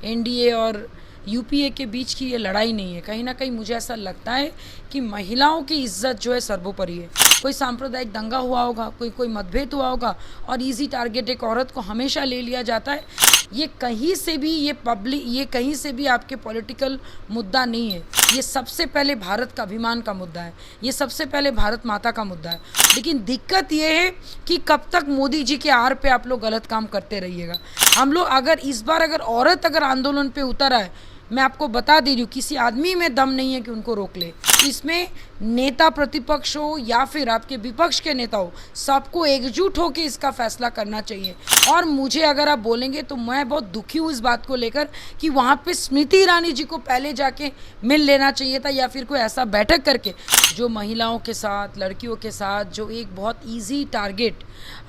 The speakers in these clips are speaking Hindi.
एनडीए और यूपीए के बीच की ये लड़ाई नहीं है। कहीं ना कहीं मुझे ऐसा लगता है कि महिलाओं की इज्जत जो है सर्वोपरि है। कोई सांप्रदायिक दंगा हुआ होगा, कोई मतभेद हुआ होगा और इजी टारगेट एक औरत को हमेशा ले लिया जाता है। ये कहीं से भी ये कहीं से भी आपके पॉलिटिकल मुद्दा नहीं है। ये सबसे पहले भारत का अभिमान का मुद्दा है, ये सबसे पहले भारत माता का मुद्दा है। लेकिन दिक्कत ये है कि कब तक मोदी जी के आड़ पे आप लोग गलत काम करते रहिएगा। हम लोग अगर इस बार औरत आंदोलन पे उतर आए, मैं आपको बता दे रही हूँ किसी आदमी में दम नहीं है कि उनको रोक ले। इसमें नेता प्रतिपक्ष हो या फिर आपके विपक्ष के नेता हो, सबको एकजुट होकर इसका फैसला करना चाहिए। और मुझे अगर आप बोलेंगे तो मैं बहुत दुखी हूँ इस बात को लेकर कि वहाँ पे स्मृति ईरानी जी को पहले जाके मिल लेना चाहिए था, या फिर कोई ऐसा बैठक करके जो महिलाओं के साथ, लड़कियों के साथ जो एक बहुत ईजी टारगेट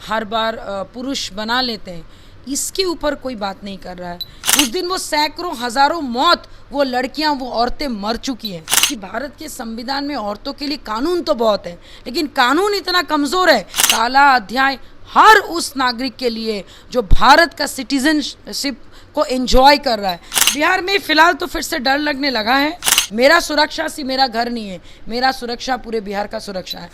हर बार पुरुष बना लेते हैं, इसके ऊपर कोई बात नहीं कर रहा है। उस दिन वो सैकड़ों हजारों मौत, वो लड़कियां, वो औरतें मर चुकी हैं। कि भारत के संविधान में औरतों के लिए कानून तो बहुत है, लेकिन कानून इतना कमज़ोर है। काला अध्याय हर उस नागरिक के लिए जो भारत का सिटीजनशिप को एंजॉय कर रहा है। बिहार में फ़िलहाल तो फिर से डर लगने लगा है। मेरा सुरक्षा से मेरा घर नहीं है, मेरा सुरक्षा पूरे बिहार का सुरक्षा है।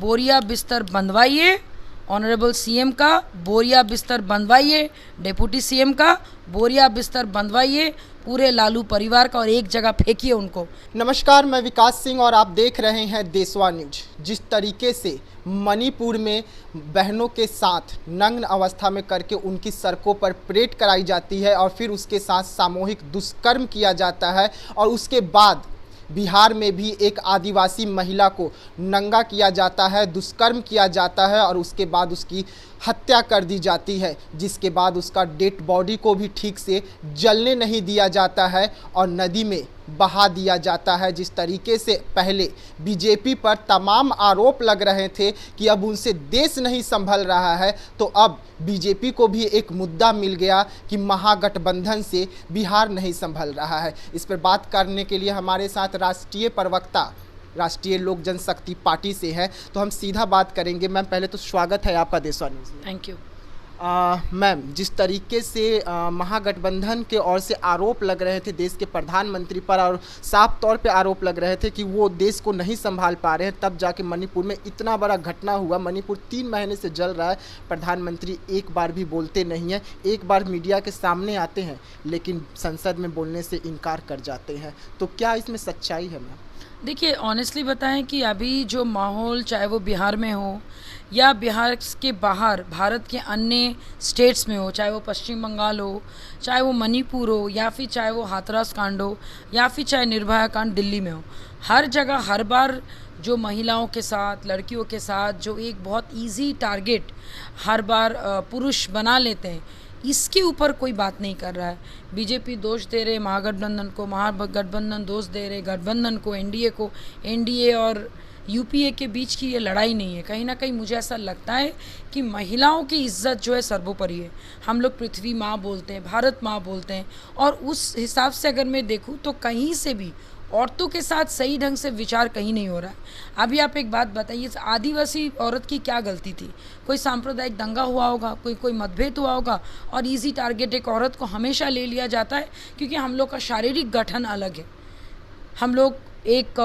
बोरिया बिस्तर बंधवाइए ऑनरेबल सीएम का, बोरिया बिस्तर बंधवाइए डिप्टी सीएम का, बोरिया बिस्तर बंधवाइए पूरे लालू परिवार का और एक जगह फेंकिए उनको। नमस्कार, मैं विकास सिंह और आप देख रहे हैं देशवा न्यूज। जिस तरीके से मणिपुर में बहनों के साथ नग्न अवस्था में करके उनकी सड़कों पर परेड कराई जाती है और फिर उसके साथ सामूहिक दुष्कर्म किया जाता है, और उसके बाद बिहार में भी एक आदिवासी महिला को नंगा किया जाता है, दुष्कर्म किया जाता है और उसके बाद उसकी हत्या कर दी जाती है, जिसके बाद उसका डेड बॉडी को भी ठीक से जलने नहीं दिया जाता है और नदी में बहा दिया जाता है। जिस तरीके से पहले बीजेपी पर तमाम आरोप लग रहे थे कि अब उनसे देश नहीं संभल रहा है, तो अब बीजेपी को भी एक मुद्दा मिल गया कि महागठबंधन से बिहार नहीं संभल रहा है। इस पर बात करने के लिए हमारे साथ राष्ट्रीय प्रवक्ता राष्ट्रीय लोक जनशक्ति पार्टी से है, तो हम सीधा बात करेंगे। मैम, पहले तो स्वागत है आपका देशवा न्यूज़ में। Thank you. मैम, जिस तरीके से महागठबंधन के ओर से आरोप लग रहे थे देश के प्रधानमंत्री पर, और साफ तौर पे आरोप लग रहे थे कि वो देश को नहीं संभाल पा रहे हैं, तब जाके मणिपुर में इतना बड़ा घटना हुआ। मणिपुर 3 महीने से जल रहा है, प्रधानमंत्री एक बार भी बोलते नहीं हैं, एक बार मीडिया के सामने आते हैं लेकिन संसद में बोलने से इनकार कर जाते हैं। तो क्या इसमें सच्चाई है मैम? देखिए, ऑनेस्टली बताएं कि अभी जो माहौल, चाहे वो बिहार में हो या बिहार के बाहर भारत के अन्य स्टेट्स में हो, चाहे वो पश्चिम बंगाल हो, चाहे वो मणिपुर हो, या फिर चाहे वो हाथरस कांड हो, या फिर चाहे निर्भया कांड दिल्ली में हो, हर जगह हर बार जो महिलाओं के साथ, लड़कियों के साथ जो एक बहुत इजी टारगेट हर बार पुरुष बना लेते हैं, इसके ऊपर कोई बात नहीं कर रहा है। बीजेपी दोष दे रहे महागठबंधन को, महागठबंधन दोष दे रहे गठबंधन को, एनडीए और यूपीए के बीच की ये लड़ाई नहीं है। कहीं ना कहीं मुझे ऐसा लगता है कि महिलाओं की इज्जत जो है सर्वोपरि है। हम लोग पृथ्वी माँ बोलते हैं, भारत माँ बोलते हैं, और उस हिसाब से अगर मैं देखूँ तो कहीं से भी औरतों के साथ सही ढंग से विचार कहीं नहीं हो रहा है। अभी आप एक बात बताइए, आदिवासी औरत की क्या गलती थी? कोई सांप्रदायिक दंगा हुआ होगा, कोई मतभेद हुआ होगा और इजी टारगेट एक औरत को हमेशा ले लिया जाता है, क्योंकि हम लोग का शारीरिक गठन अलग है। हम लोग एक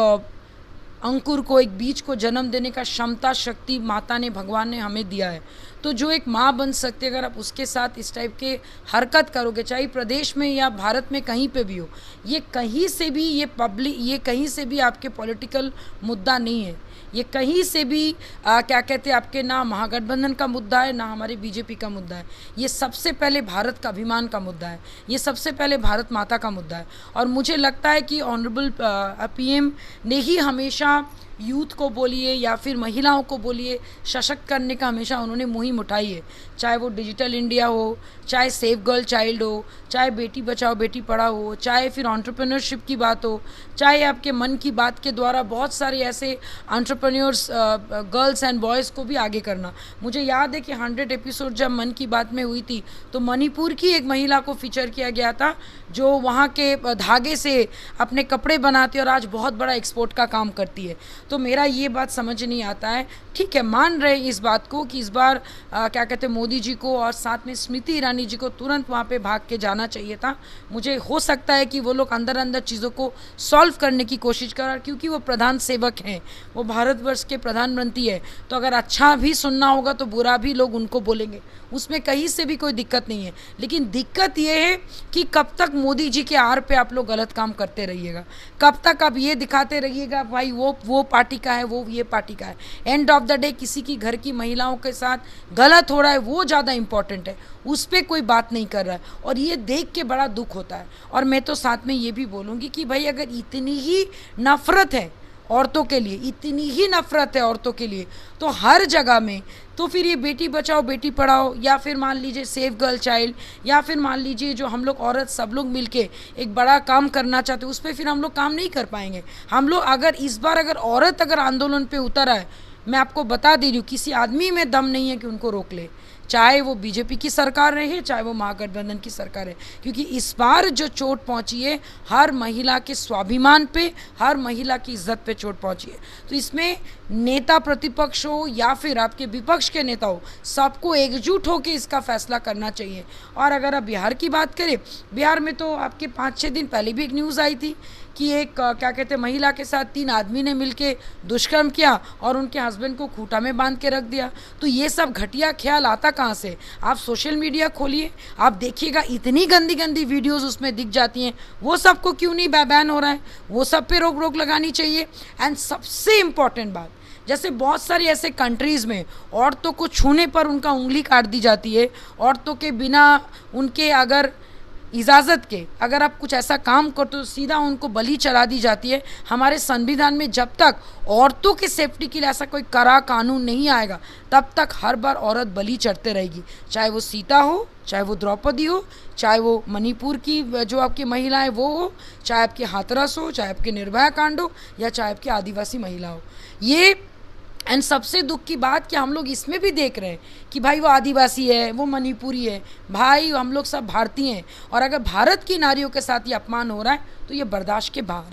अंकुर को, एक बीज को जन्म देने का क्षमता, शक्ति माता ने, भगवान ने हमें दिया है। तो जो एक माँ बन सकती है, अगर आप उसके साथ इस टाइप के हरकत करोगे, चाहे प्रदेश में या भारत में कहीं पे भी हो, ये कहीं से भी ये कहीं से भी आपके पॉलिटिकल मुद्दा नहीं है। ये कहीं से भी क्या कहते हैं, आपके ना महागठबंधन का मुद्दा है, ना हमारे बीजेपी का मुद्दा है। ये सबसे पहले भारत का अभिमान का मुद्दा है, ये सबसे पहले भारत माता का मुद्दा है। और मुझे लगता है कि ऑनरेबल पीएम ने ही हमेशा यूथ को बोलिए या फिर महिलाओं को बोलिए, सशक्त करने का हमेशा उन्होंने मुहिम उठाई है। चाहे वो डिजिटल इंडिया हो, चाहे सेफ गर्ल चाइल्ड हो, चाहे बेटी बचाओ बेटी पढ़ाओ हो, चाहे फिर एंटरप्रेन्योरशिप की बात हो, चाहे आपके मन की बात के द्वारा बहुत सारे ऐसे एंटरप्रेन्योर्स गर्ल्स एंड बॉयज़ को भी आगे करना। मुझे याद है कि 100 एपिसोड जब मन की बात में हुई थी तो मणिपुर की एक महिला को फीचर किया गया था, जो वहाँ के धागे से अपने कपड़े बनाती है और आज बहुत बड़ा एक्सपोर्ट का काम करती है। तो मेरा ये बात समझ नहीं आता है। ठीक है, मान रहे इस बात को कि इस बार क्या कहते हैं मोदी जी को और साथ में स्मृति ईरानी जी को तुरंत वहाँ पे भाग के जाना चाहिए था। मुझे हो सकता है कि वो लोग अंदर अंदर चीज़ों को सॉल्व करने की कोशिश कर रहा है, क्योंकि वो प्रधान सेवक हैं, वो भारतवर्ष के प्रधानमंत्री है। तो अगर अच्छा भी सुनना होगा तो बुरा भी लोग उनको बोलेंगे, उसमें कहीं से भी कोई दिक्कत नहीं है। लेकिन दिक्कत ये है कि कब तक मोदी जी के आड़ पे आप लोग गलत काम करते रहिएगा, कब तक आप ये दिखाते रहिएगा भाई वो पार्टी का है, वो ये पार्टी का है। एंड ऑफ द डे किसी की घर की महिलाओं के साथ गलत हो रहा है, वो ज़्यादा इंपॉर्टेंट है, उस पर कोई बात नहीं कर रहा है। और ये देख के बड़ा दुख होता है। और मैं तो साथ में ये भी बोलूँगी कि भाई अगर इतनी ही नफ़रत है औरतों के लिए, इतनी ही नफ़रत है औरतों के लिए, तो हर जगह में तो फिर ये बेटी बचाओ बेटी पढ़ाओ, या फिर मान लीजिए सेव गर्ल चाइल्ड, या फिर मान लीजिए जो हम लोग औरत सब लोग मिलके एक बड़ा काम करना चाहते हैं, उस पर फिर हम लोग काम नहीं कर पाएंगे। हम लोग अगर इस बार अगर औरत अगर आंदोलन पे उतर आए, मैं आपको बता दे रही हूँ किसी आदमी में दम नहीं है कि उनको रोक ले, चाहे वो बीजेपी की सरकार रहे, चाहे वो महागठबंधन की सरकार है। क्योंकि इस बार जो चोट पहुंची है हर महिला के स्वाभिमान पे, हर महिला की इज्जत पे चोट पहुंची है। तो इसमें नेता प्रतिपक्ष हो या फिर आपके विपक्ष के नेता हो, सबको एकजुट होकर इसका फैसला करना चाहिए। और अगर आप बिहार की बात करें, बिहार में तो आपके 5-6 दिन पहले भी एक न्यूज़ आई थी कि एक क्या कहते हैं महिला के साथ 3 आदमी ने मिलके दुष्कर्म किया और उनके हस्बैंड को खूंटा में बांध के रख दिया। तो ये सब घटिया ख्याल आता कहाँ से? आप सोशल मीडिया खोलिए, आप देखिएगा इतनी गंदी गंदी वीडियोस उसमें दिख जाती हैं। वो सबको क्यों नहीं बैन हो रहा है? वो सब पे रोक लगानी चाहिए। एंड सबसे इम्पॉर्टेंट बात, जैसे बहुत सारी ऐसे कंट्रीज़ में औरतों को छूने पर उनका उंगली काट दी जाती है, औरतों के बिना उनके अगर इजाज़त के अगर आप कुछ ऐसा काम करते हो तो सीधा उनको बलि चढ़ा दी जाती है। हमारे संविधान में जब तक औरतों की सेफ्टी के लिए ऐसा कोई कड़ा कानून नहीं आएगा, तब तक हर बार औरत बलि चढ़ते रहेगी, चाहे वो सीता हो, चाहे वो द्रौपदी हो, चाहे वो मणिपुर की जो आपकी महिलाएं वो हो, चाहे आपके हाथरस हो, चाहे आपके निर्भया कांड हो, या चाहे आपकी आदिवासी महिला हो। ये एंड सबसे दुख की बात कि हम लोग इसमें भी देख रहे हैं कि भाई वो आदिवासी है, वो मणिपुरी है, भाई हम लोग सब भारतीय हैं। और अगर भारत की नारियों के साथ ये अपमान हो रहा है तो ये बर्दाश्त के बाहर है।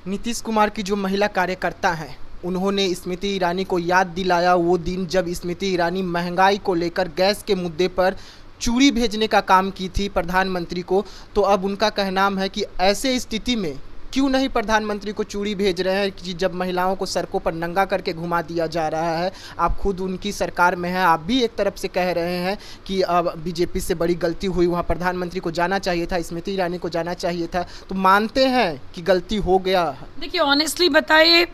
नीतीश कुमार की जो महिला कार्यकर्ता हैं, उन्होंने स्मृति ईरानी को याद दिलाया वो दिन जब स्मृति ईरानी महंगाई को लेकर गैस के मुद्दे पर चूड़ी भेजने का काम की थी प्रधानमंत्री को। तो अब उनका कहना है कि ऐसे स्थिति में क्यों नहीं प्रधानमंत्री को चूड़ी भेज रहे हैं कि जब महिलाओं को सड़कों पर नंगा करके घुमा दिया जा रहा है। आप खुद उनकी सरकार में हैं, आप भी एक तरफ से कह रहे हैं कि अब बीजेपी से बड़ी गलती हुई, वहाँ प्रधानमंत्री को जाना चाहिए था, स्मृति ईरानी को जाना चाहिए था। तो मानते हैं कि गलती हो गया? देखिए ऑनेस्टली बताइए,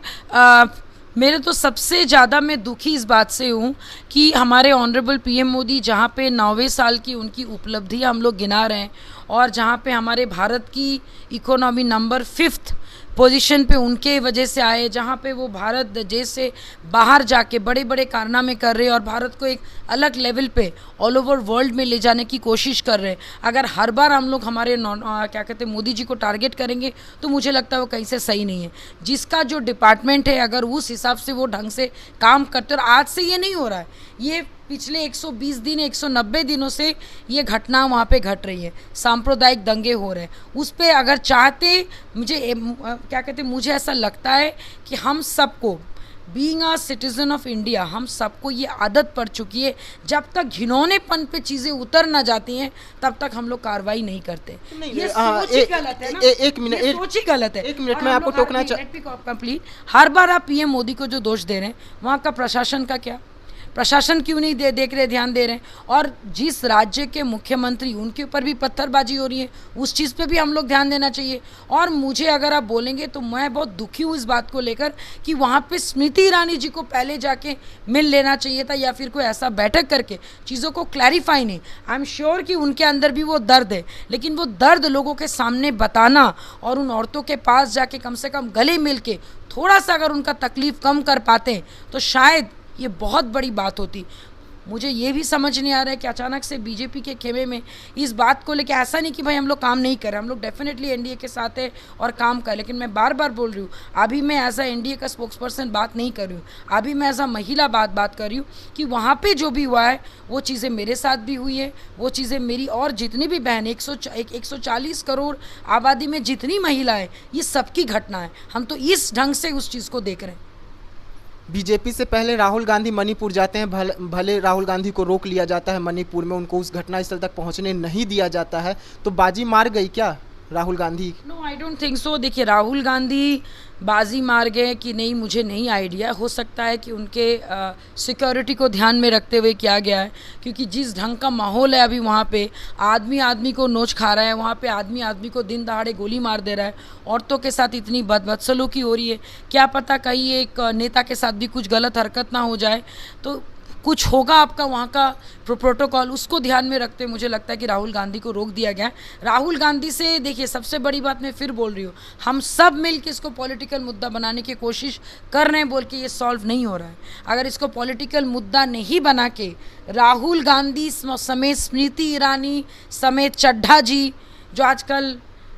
मेरे तो सबसे ज़्यादा मैं दुखी इस बात से हूँ कि हमारे ऑनरेबल पीएम मोदी जहाँ पे 90वें साल की उनकी उपलब्धियाँ हम लोग गिना रहे हैं, और जहाँ पे हमारे भारत की इकोनॉमी नंबर 5th पोजीशन पे उनके वजह से आए, जहाँ पे वो भारत देश से बाहर जाके बड़े बड़े कारनामे कर रहे हैं और भारत को एक अलग लेवल पे ऑल ओवर वर्ल्ड में ले जाने की कोशिश कर रहे हैं। अगर हर बार हम लोग हमारे क्या कहते हैं मोदी जी को टारगेट करेंगे तो मुझे लगता है वो कहीं से सही नहीं है। जिसका जो डिपार्टमेंट है अगर उस हिसाब से वो ढंग से काम करते, और आज से ये नहीं हो रहा है, ये पिछले 120 दिन 190 दिनों से ये घटना वहाँ पे घट रही है, सांप्रदायिक दंगे हो रहे हैं। उस पर अगर चाहते क्या कहते हैं मुझे ऐसा लगता है कि हम सबको being a citizen of India, हम सबको ये आदत पड़ चुकी है, जब तक घिनौनेपन पे चीज़ें उतर ना जाती हैं तब तक हम लोग कार्रवाई नहीं करते। ये सोच ही गलत है ना, एक मिनट, ये सोच ही गलत है। एक मिनट में आपको टोकना कंप्लीट। हर बार आप पीएम मोदी को जो दोष दे रहे हैं, वहाँ का प्रशासन का क्या? प्रशासन क्यों नहीं देख रहे, ध्यान दे रहे हैं? और जिस राज्य के मुख्यमंत्री, उनके ऊपर भी पत्थरबाजी हो रही है, उस चीज़ पे भी हम लोग ध्यान देना चाहिए। और मुझे अगर आप बोलेंगे तो मैं बहुत दुखी हूँ इस बात को लेकर कि वहाँ पे स्मृति ईरानी जी को पहले जाके मिल लेना चाहिए था, या फिर कोई ऐसा बैठक करके चीज़ों को क्लैरिफाई नहीं। आई एम श्योर कि उनके अंदर भी वो दर्द है, लेकिन वो दर्द लोगों के सामने बताना और उन औरतों के पास जाके कम से कम गले मिल के थोड़ा सा अगर उनका तकलीफ़ कम कर पाते तो शायद ये बहुत बड़ी बात होती। मुझे ये भी समझ नहीं आ रहा है कि अचानक से बीजेपी के खेमे में इस बात को लेकर, ऐसा नहीं कि भाई हम लोग काम नहीं कर रहे, हम लोग डेफिनेटली एनडीए के साथ है और काम कर, लेकिन मैं बार बार बोल रही हूँ, अभी मैं एज अ एनडीए का स्पोक्स पर्सन बात नहीं कर रही हूँ, अभी मैं एज अ महिला बात कर रही हूँ कि वहाँ पे जो भी हुआ है वो चीज़ें मेरे साथ भी हुई है, वो चीज़ें मेरी और जितनी भी बहन 140 करोड़ आबादी में जितनी महिला है, ये सबकी घटना है। हम तो इस ढंग से उस चीज़ को देख रहे हैं। बीजेपी से पहले राहुल गांधी मणिपुर जाते हैं, भले राहुल गांधी को रोक लिया जाता है मणिपुर में, उनको उस घटनास्थल तक पहुंचने नहीं दिया जाता है, तो बाजी मार गई क्या Rahul Gandhi? No, I don't think so. देखिए, राहुल गांधी बाजी मार गए कि नहीं, मुझे नहीं आइडिया। हो सकता है कि उनके सिक्योरिटी को ध्यान में रखते हुए किया गया है, क्योंकि जिस ढंग का माहौल है अभी वहाँ पे, आदमी आदमी को नोच खा रहा है, वहाँ पे आदमी आदमी को दिन दहाड़े गोली मार दे रहा है, औरतों के साथ इतनी बदसलूकी हो रही है, क्या पता कहीं एक नेता के साथ भी कुछ गलत हरकत ना हो जाए, तो कुछ होगा आपका वहाँ का प्रोटोकॉल, उसको ध्यान में रखते हुए मुझे लगता है कि राहुल गांधी को रोक दिया गया है। राहुल गांधी से देखिए, सबसे बड़ी बात मैं फिर बोल रही हूँ, हम सब मिल के इसको पॉलिटिकल मुद्दा बनाने की कोशिश कर रहे हैं, बोल के ये सॉल्व नहीं हो रहा है। अगर इसको पॉलिटिकल मुद्दा नहीं बना के राहुल गांधी समेत स्मृति ईरानी समेत चड्ढा जी, जो आजकल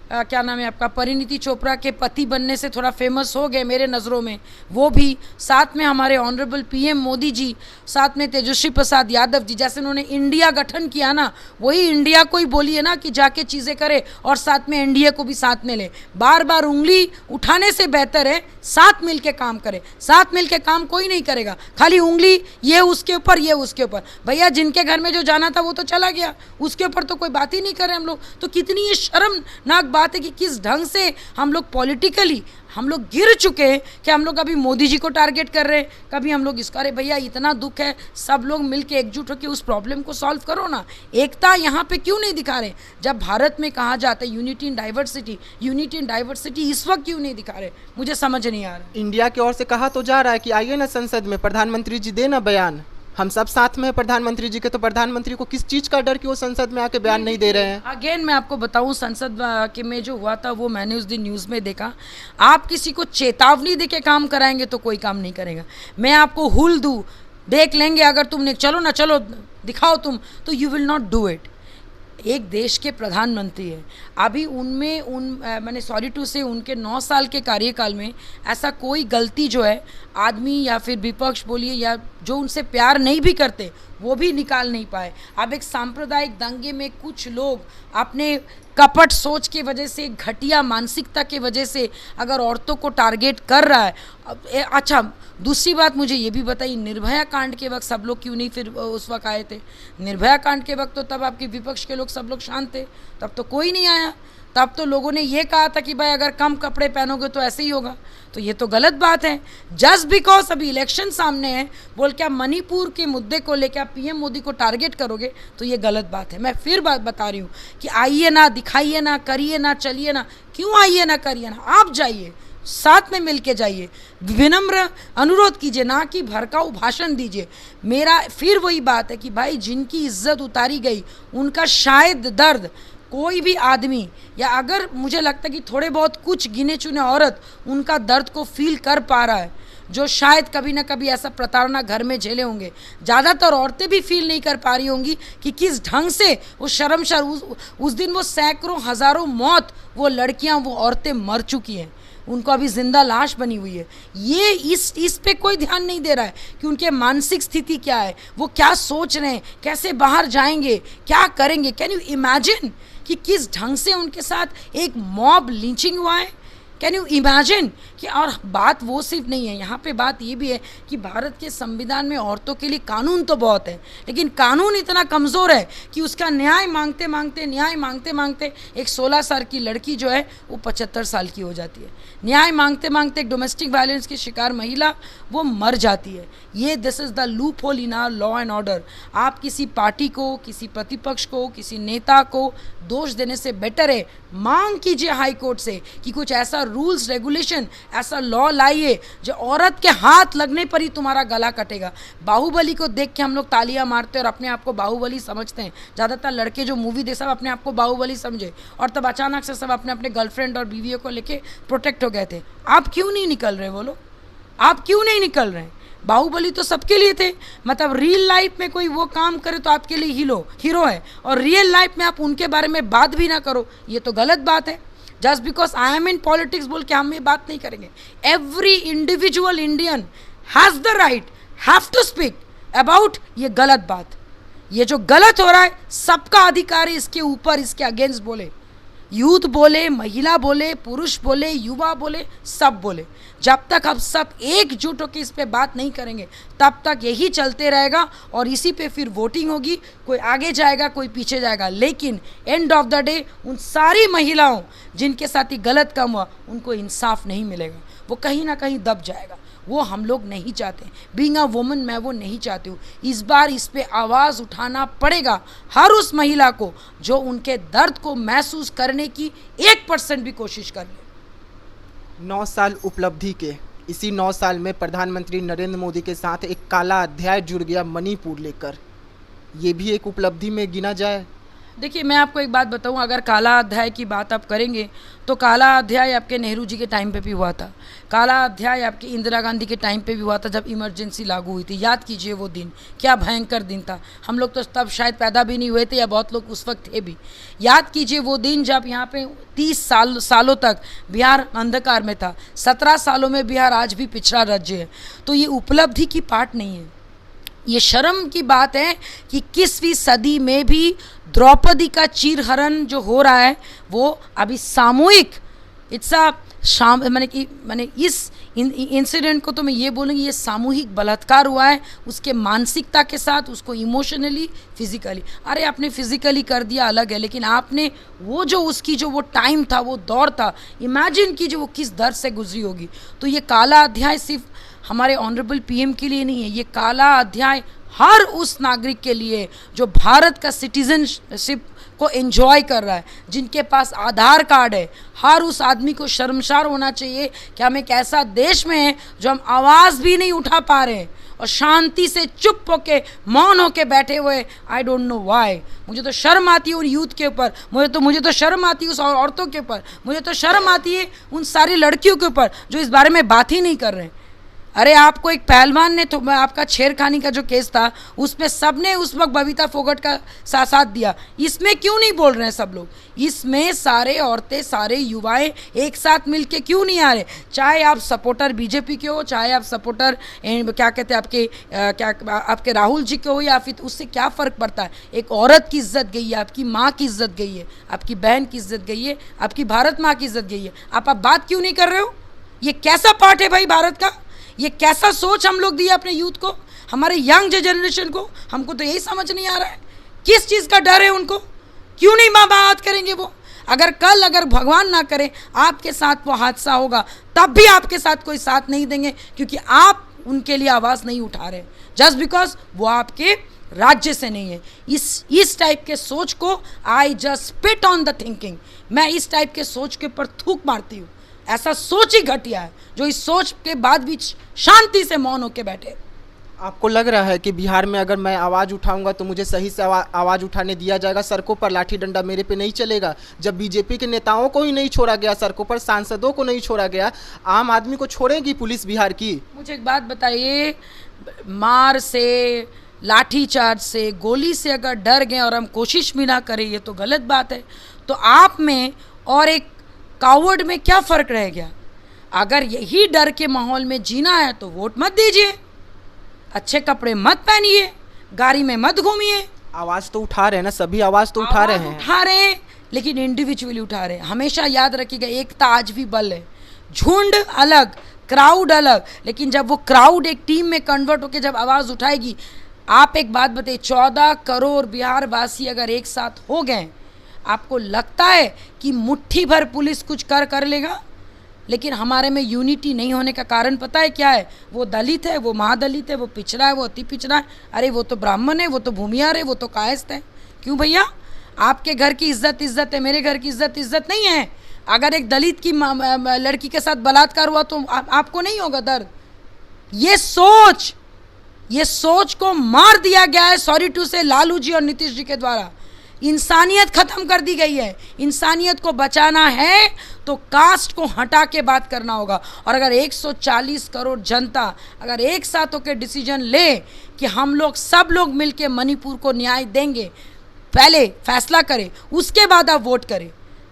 क्या नाम है आपका, परिणीति चोपड़ा के पति बनने से थोड़ा फेमस हो गए मेरे नज़रों में, वो भी, साथ में हमारे ऑनरेबल पीएम मोदी जी, साथ में तेजस्वी प्रसाद यादव जी, जैसे उन्होंने इंडिया गठन किया ना, वही इंडिया को ही बोलिए ना कि जाके चीज़ें करे और साथ में एनडीए को भी साथ में ले। बार बार उंगली उठाने से बेहतर है साथ मिल के काम करे। साथ मिल के काम कोई नहीं करेगा, खाली उंगली ये उसके ऊपर ये उसके ऊपर। भैया, जिनके घर में जो जाना था वो तो चला गया, उसके ऊपर तो कोई बात ही नहीं करे हम लोग। तो कितनी ये शर्मनाक बात है कि किस ढंग से हम लोग पॉलिटिकली हम लोग गिर चुके हैं कि हम लोग अभी मोदी जी को टारगेट कर रहे हैं, कभी हम लोग इसका। अरे भैया, इतना दुख है, सब लोग मिलके एकजुट होकर उस प्रॉब्लम को सॉल्व करो ना। एकता यहाँ पे क्यों नहीं दिखा रहे? जब भारत में कहा जाता है unity in diversity, unity in diversity इस वक्त क्यों नहीं दिखा रहे? मुझे समझ नहीं आ रहा। इंडिया की ओर से कहा तो जा रहा है कि आइए ना संसद में, प्रधानमंत्री जी देना बयान, हम सब साथ में हैं प्रधानमंत्री जी के, तो प्रधानमंत्री को किस चीज़ का डर कि वो संसद में आके बयान नहीं दे रहे हैं? अगेन मैं आपको बताऊं, संसद के में जो हुआ था वो मैंने उस दिन न्यूज़ में देखा। आप किसी को चेतावनी दे के काम कराएंगे तो कोई काम नहीं करेगा। मैं आपको हुल दूँ, देख लेंगे, अगर तुमने चलो ना, चलो दिखाओ तुम, तो you will not do it. एक देश के प्रधानमंत्री है, अभी उनमें मैंने सॉरी टू से उनके 9 साल के कार्यकाल में ऐसा कोई गलती जो है आदमी या फिर विपक्ष बोलिए या जो उनसे प्यार नहीं भी करते वो भी निकाल नहीं पाए। अब एक सांप्रदायिक दंगे में कुछ लोग अपने कपट सोच के वजह से, घटिया मानसिकता के वजह से अगर औरतों को टारगेट कर रहा है। अच्छा, दूसरी बात मुझे ये भी बताइए, निर्भया कांड के वक्त सब लोग क्यों नहीं फिर उस वक्त आए थे? निर्भया कांड के वक्त तो तब आपके विपक्ष के लोग सब लोग शांत थे, तब तो कोई नहीं आया। तब तो लोगों ने ये कहा था कि भाई अगर कम कपड़े पहनोगे तो ऐसे ही होगा। तो ये तो गलत बात है। जस्ट बिकॉज अभी इलेक्शन सामने है बोल के आप मणिपुर के मुद्दे को लेकर आप पीएम मोदी को टारगेट करोगे तो ये गलत बात है। मैं फिर बात बता रही हूँ कि आइए ना, दिखाइए ना, करिए ना, चलिए ना। क्यों आइए ना, करिए ना? आप जाइए, साथ में मिल के जाइए, विनम्र अनुरोध कीजिए, ना कि भड़काऊ भाषण दीजिए। मेरा फिर वही बात है कि भाई जिनकी इज्जत उतारी गई उनका शायद दर्द कोई भी आदमी, या अगर मुझे लगता है कि थोड़े बहुत कुछ गिने चुने औरत उनका दर्द को फील कर पा रहा है, जो शायद कभी ना कभी ऐसा प्रताड़ना घर में झेले होंगे। ज़्यादातर औरतें भी फील नहीं कर पा रही होंगी कि किस ढंग से वो शर्मशार, उस दिन वो सैकड़ों हज़ारों मौत, वो लड़कियां, वो औरतें मर चुकी हैं, उनको अभी जिंदा लाश बनी हुई है। ये इस पे कोई ध्यान नहीं दे रहा है कि उनके मानसिक स्थिति क्या है, वो क्या सोच रहे हैं, कैसे बाहर जाएंगे, क्या करेंगे। कैन यू इमेजिन कि किस ढंग से उनके साथ एक मॉब लिंचिंग हुआ है? कैन यू इमेजिन कि, और बात वो सिर्फ नहीं है, यहाँ पे बात ये भी है कि भारत के संविधान में औरतों के लिए कानून तो बहुत है, लेकिन कानून इतना कमज़ोर है कि उसका न्याय मांगते मांगते एक 16 साल की लड़की जो है वो 75 साल की हो जाती है। न्याय मांगते मांगते एक डोमेस्टिक वायलेंस की शिकार महिला वो मर जाती है। ये this is the loophole in our law and order. आप किसी पार्टी को, किसी प्रतिपक्ष को, किसी नेता को दोष देने से बेटर है मांग कीजिए हाई कोर्ट से कि कुछ ऐसा रूल्स रेगुलेशन, ऐसा लॉ लाइए जो औरत के हाथ लगने पर ही तुम्हारा गला कटेगा। बाहुबली को देख के हम लोग तालियां मारते और अपने आप को बाहुबली समझते हैं। ज़्यादातर लड़के जो मूवी देख सब अपने आप को बाहुबली समझे और तब अचानक से सब अपने अपने गर्लफ्रेंड और बीवियों को लेके प्रोटेक्ट हो गए थे। आप क्यों नहीं निकल रहे? वो लोग आप क्यों नहीं निकल रहे हैं? बाहुबली तो सबके लिए थे, मतलब रियल लाइफ में कोई वो काम करे तो आपके लिए हीरो है, और रियल लाइफ में आप उनके बारे में बात भी ना करो, ये तो गलत बात है। Just because I am in politics बोल के हम ये बात नहीं करेंगे। Every individual Indian has the right, have to speak about ये गलत बात। ये जो गलत हो रहा है सबका अधिकार है इसके ऊपर, इसके अगेंस्ट बोले, यूथ बोले, महिला बोले, पुरुष बोले, युवा बोले, सब बोले। जब तक हम सब एकजुट होकर इस पे बात नहीं करेंगे तब तक यही चलते रहेगा और इसी पे फिर वोटिंग होगी, कोई आगे जाएगा कोई पीछे जाएगा। लेकिन एंड ऑफ द डे उन सारी महिलाओं जिनके साथ ही गलत काम हुआ उनको इंसाफ नहीं मिलेगा, वो कहीं ना कहीं दब जाएगा। वो हम लोग नहीं चाहते। बीइंग अ वुमन मैं वो नहीं चाहती हूँ। इस बार इस पे आवाज़ उठाना पड़ेगा हर उस महिला को जो उनके दर्द को महसूस करने की 1% भी कोशिश कर ले। 9 साल उपलब्धि के इसी 9 साल में प्रधानमंत्री नरेंद्र मोदी के साथ एक काला अध्याय जुड़ गया मणिपुर लेकर, ये भी एक उपलब्धि में गिना जाए? देखिए मैं आपको एक बात बताऊं, अगर काला अध्याय की बात आप करेंगे तो काला अध्याय आपके नेहरू जी के टाइम पे भी हुआ था, काला अध्याय आपके इंदिरा गांधी के टाइम पे भी हुआ था जब इमरजेंसी लागू हुई थी। याद कीजिए वो दिन, क्या भयंकर दिन था। हम लोग तो तब शायद पैदा भी नहीं हुए थे या बहुत लोग उस वक्त थे भी। याद कीजिए वो दिन जब यहाँ पे 30 सालों तक बिहार अंधकार में था। 17 सालों में बिहार आज भी पिछड़ा राज्य है। तो ये उपलब्धि की पार्ट नहीं है। ये शर्म की बात है कि 21वीं सदी में भी द्रौपदी का चीरहरण जो हो रहा है वो अभी सामूहिक, मैंने इस इंसिडेंट को तो मैं ये बोलूँगी ये सामूहिक बलात्कार हुआ है उसके मानसिकता के साथ, उसको इमोशनली, फिजिकली। अरे आपने फिजिकली कर दिया अलग है, लेकिन आपने वो जो उसकी जो वो टाइम था, वो दौर था, इमेजिन कीजिए वो किस दर्द से गुजरी होगी। तो ये काला अध्याय सिर्फ हमारे ऑनरेबल पीएम के लिए नहीं है, ये काला अध्याय हर उस नागरिक के लिए जो भारत का सिटीजनशिप को एंजॉय कर रहा है, जिनके पास आधार कार्ड है। हर उस आदमी को शर्मसार होना चाहिए कि हम एक ऐसा देश में हैं जो हम आवाज़ भी नहीं उठा पा रहे हैं और शांति से चुप होके मौन होके बैठे हुए। I don't know why. मुझे तो शर्म आती है उन यूथ के ऊपर, मुझे तो शर्म आती है उस औरतों के ऊपर, मुझे तो शर्म आती है उन सारी लड़कियों के ऊपर जो इस बारे में बात ही नहीं कर रहे हैं। अरे आपको एक पहलवान ने तो, आपका छेड़खानी का जो केस था उसमें सबने उस वक्त बबीता फोगट का साथ दिया, इसमें क्यों नहीं बोल रहे हैं सब लोग? इसमें सारे औरतें, सारे युवाएं एक साथ मिलके क्यों नहीं आ रहे? चाहे आप सपोर्टर बीजेपी के हो, चाहे आप सपोर्टर क्या कहते हैं आपके राहुल जी के हो, या फिर उससे क्या फ़र्क पड़ता है? एक औरत की इज्जत गई है, आपकी माँ की इज्जत गई है, आपकी बहन की इज्जत गई है, आपकी भारत माँ की इज्जत गई है। आप बात क्यों नहीं कर रहे हो? ये कैसा पार्ट है भाई भारत का? ये कैसा सोच हम लोग दिए अपने यूथ को, हमारे यंग जनरेशन को? हमको तो यही समझ नहीं आ रहा है किस चीज़ का डर है उनको, क्यों नहीं माँ बात करेंगे वो? अगर भगवान ना करे आपके साथ वो हादसा होगा तब भी आपके साथ कोई साथ नहीं देंगे, क्योंकि आप उनके लिए आवाज़ नहीं उठा रहे, जस्ट बिकॉज वो आपके राज्य से नहीं है। इस टाइप के सोच को I just spit on the thinking. मैं इस टाइप के सोच के ऊपर थूक मारती हूँ। ऐसा सोच ही घटिया है जो इस सोच के बाद भी शांति से मौन होके बैठे। आपको लग रहा है कि बिहार में अगर मैं आवाज़ उठाऊंगा तो मुझे सही से आवाज़ उठाने दिया जाएगा, सड़कों पर लाठी डंडा मेरे पे नहीं चलेगा? जब बीजेपी के नेताओं को ही नहीं छोड़ा गया सड़कों पर, सांसदों को नहीं छोड़ा गया, आम आदमी को छोड़ेगी पुलिस बिहार की? मुझे एक बात बताइए, मार से, लाठी चार्ज से, गोली से अगर डर गए और हम कोशिश भी ना करें, ये तो गलत बात है। तो आप में और एक कावर्ड में क्या फ़र्क रह गया? अगर यही डर के माहौल में जीना है तो वोट मत दीजिए, अच्छे कपड़े मत पहनिए, गाड़ी में मत घूमिए। आवाज़ तो उठा रहे हैं ना, सभी आवाज़ तो उठा रहे हैं, लेकिन इंडिविजुअली उठा रहे हैं। हमेशा याद रखिएगा, एकता आज भी बल है। झुंड अलग, क्राउड अलग, लेकिन जब वो क्राउड एक टीम में कन्वर्ट होकर जब आवाज़ उठाएगी। आप एक बात बताइए, 14 करोड़ बिहार वासी अगर एक साथ हो गए, आपको लगता है कि मुट्ठी भर पुलिस कुछ कर लेगा? लेकिन हमारे में यूनिटी नहीं होने का कारण पता है क्या है? वो दलित है, वो महादलित है, वो पिछड़ा है, वो अति पिछड़ा है, अरे वो तो ब्राह्मण है, वो तो भूमिहार है, वो तो कायस्थ है। क्यों भैया? आपके घर की इज्जत है, मेरे घर की इज्जत नहीं है। अगर एक दलित की लड़की के साथ बलात्कार हुआ तो आपको नहीं होगा दर्द? ये सोच को मार दिया गया है, सॉरी टू से, लालू जी और नीतीश जी के द्वारा। इंसानियत खत्म कर दी गई है। इंसानियत को बचाना है तो कास्ट को हटा के बात करना होगा। और अगर 140 करोड़ जनता अगर एक साथ होकर डिसीजन ले कि हम लोग सब लोग मिलके मणिपुर को न्याय देंगे, पहले फैसला करें, उसके बाद आप वोट करें,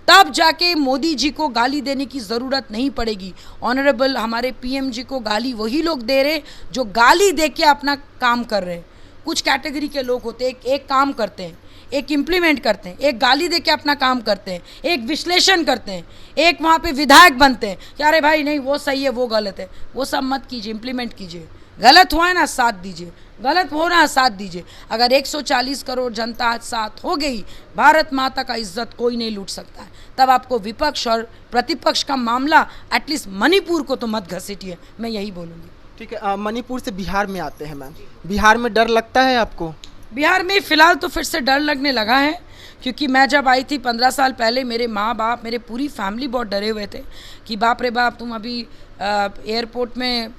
तब जाके मोदी जी को गाली देने की ज़रूरत नहीं पड़ेगी। ऑनरेबल हमारे पीएम जी को गाली वही लोग दे रहे जो गाली दे के अपना काम कर रहे हैं। कुछ कैटेगरी के लोग होते हैं, एक काम करते हैं, एक इम्प्लीमेंट करते हैं, एक गाली दे के अपना काम करते हैं, एक विश्लेषण करते हैं, एक वहाँ पे विधायक बनते हैं कि अरे भाई नहीं वो सही है वो गलत है। वो सब मत कीजिए, इम्प्लीमेंट कीजिए। गलत हुआ है ना साथ दीजिए, गलत हो रहा है साथ दीजिए। अगर 140 करोड़ जनता आज साथ हो गई, भारत माता का इज्जत कोई नहीं लूट सकता है। तब आपको विपक्ष और प्रतिपक्ष का मामला एटलीस्ट मणिपुर को तो मत घसीटिए, मैं यही बोलूँगी। ठीक है, मणिपुर से बिहार में आते हैं मैम। बिहार में डर लगता है आपको? बिहार में फ़िलहाल तो फिर से डर लगने लगा है, क्योंकि मैं जब आई थी 15 साल पहले, मेरे माँ बाप, मेरे पूरी फैमिली बहुत डरे हुए थे कि बाप रे बाप तुम अभी एयरपोर्ट में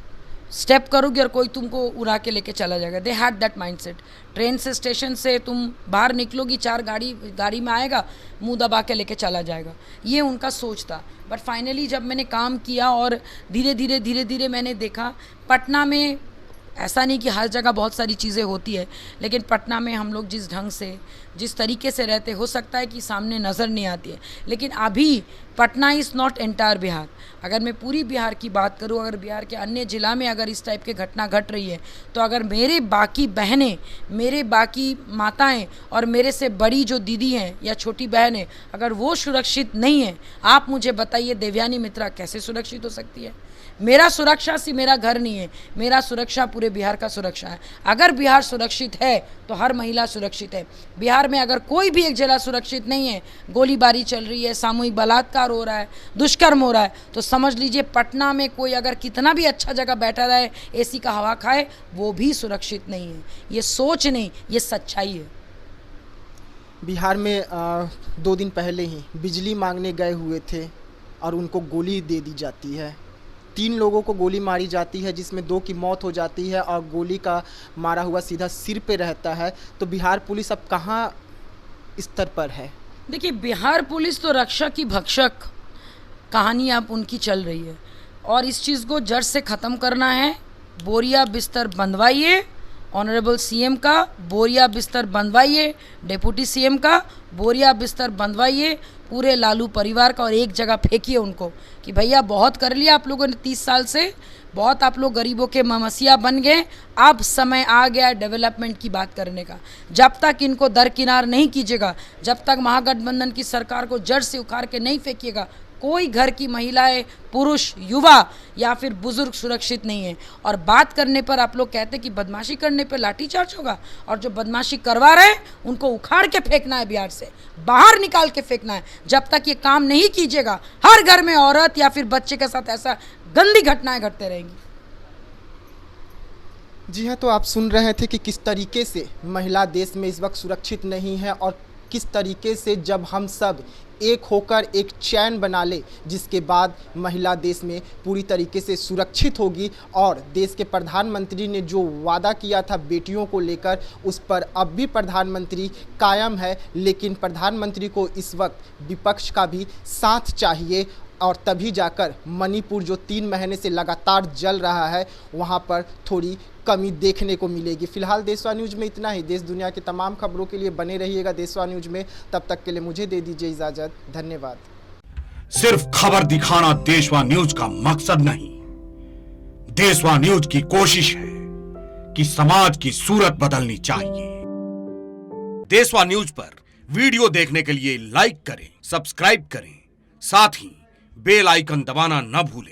स्टेप करोगे और कोई तुमको उड़ा के लेके चला जाएगा। They had that mindset. Train से स्टेशन से तुम बाहर निकलोगी, 4 गाड़ी में आएगा, मुंह दबा के लेके चला जाएगा, ये उनका सोच था। बट फाइनली जब मैंने काम किया और धीरे धीरे मैंने देखा पटना में, ऐसा नहीं कि हर जगह बहुत सारी चीज़ें होती है, लेकिन पटना में हम लोग जिस ढंग से जिस तरीके से रहते, हो सकता है कि सामने नज़र नहीं आती है, लेकिन अभी Patna is not entire Bihar. अगर मैं पूरी बिहार की बात करूं, अगर बिहार के अन्य ज़िला में अगर इस टाइप की घटना घट रही है, तो अगर मेरे बाकी बहनें, मेरे बाकी माताएं और मेरे से बड़ी जो दीदी हैं या छोटी बहन है, अगर वो सुरक्षित नहीं है, आप मुझे बताइए देवयानी मित्रा कैसे सुरक्षित हो सकती है? मेरा सुरक्षा सिर्फ मेरा घर नहीं है, मेरा सुरक्षा पूरे बिहार का सुरक्षा है। अगर बिहार सुरक्षित है तो हर महिला सुरक्षित है। बिहार में अगर कोई भी एक जिला सुरक्षित नहीं है, गोलीबारी चल रही है, सामूहिक बलात्कार हो रहा है, दुष्कर्म हो रहा है, तो समझ लीजिए पटना में कोई अगर कितना भी अच्छा जगह बैठा रहे, एसी का हवा खाए, वो भी सुरक्षित नहीं है। ये सोच नहीं, ये सच्चाई है। बिहार में 2 दिन पहले ही बिजली मांगने गए हुए थे और उनको गोली दे दी जाती है। 3 लोगों को गोली मारी जाती है, जिसमें 2 की मौत हो जाती है और गोली का मारा हुआ सीधा सिर पे रहता है। तो बिहार पुलिस अब कहाँ स्तर पर है? देखिए, बिहार पुलिस तो रक्षक की भक्षक कहानी अब उनकी चल रही है और इस चीज़ को जड़ से ख़त्म करना है। बोरिया बिस्तर बंधवाइए, ऑनरेबल सीएम का बोरिया बिस्तर बंधवाइए, डिप्टी सीएम का बोरिया बिस्तर बंधवाइए, पूरे लालू परिवार का, और एक जगह फेंकिए उनको कि भैया बहुत कर लिया आप लोगों ने 30 साल से, बहुत आप लोग गरीबों के ममसिया बन गए, अब समय आ गया डेवलपमेंट की बात करने का। जब तक इनको दरकिनार नहीं कीजिएगा, जब तक महागठबंधन की सरकार को जड़ से उखाड़ के नहीं फेंकिएगा, कोई घर की महिलाएं, पुरुष, युवा या फिर बुजुर्ग सुरक्षित नहीं है। और बात करने पर आप लोग कहते हैं कि बदमाशी करने पर लाठीचार्ज होगा, और जो बदमाशी करवा रहे हैं उनको उखाड़ के फेंकना है, बिहार से बाहर निकाल के फेंकना है। जब तक ये काम नहीं कीजिएगा, हर घर में औरत या फिर बच्चे के साथ ऐसा गंदी घटनाएं घटते रहेंगी। जी हाँ, तो आप सुन रहे थे कि किस तरीके से महिला देश में इस वक्त सुरक्षित नहीं है और किस तरीके से जब हम सब एक होकर एक चैन बना ले, जिसके बाद महिला देश में पूरी तरीके से सुरक्षित होगी। और देश के प्रधानमंत्री ने जो वादा किया था बेटियों को लेकर, उस पर अब भी प्रधानमंत्री कायम है, लेकिन प्रधानमंत्री को इस वक्त विपक्ष का भी साथ चाहिए और तभी जाकर मणिपुर जो 3 महीने से लगातार जल रहा है, वहाँ पर थोड़ी कमी देखने को मिलेगी। फिलहाल देशवा न्यूज़ में इतना ही। देश दुनिया की तमाम खबरों के लिए बने रहिएगा देशवा न्यूज़ में। तब तक के लिए मुझे दे दीजिए इजाज़त। धन्यवाद। सिर्फ खबर दिखाना देशवा न्यूज़ का मकसद नहीं, देशवा न्यूज़ की कोशिश है कि समाज की सूरत बदलनी चाहिए। देशवा न्यूज़ पर वीडियो देखने के लिए लाइक करें, सब्सक्राइब करें, साथ ही बेल आइकन दबाना न भूलें।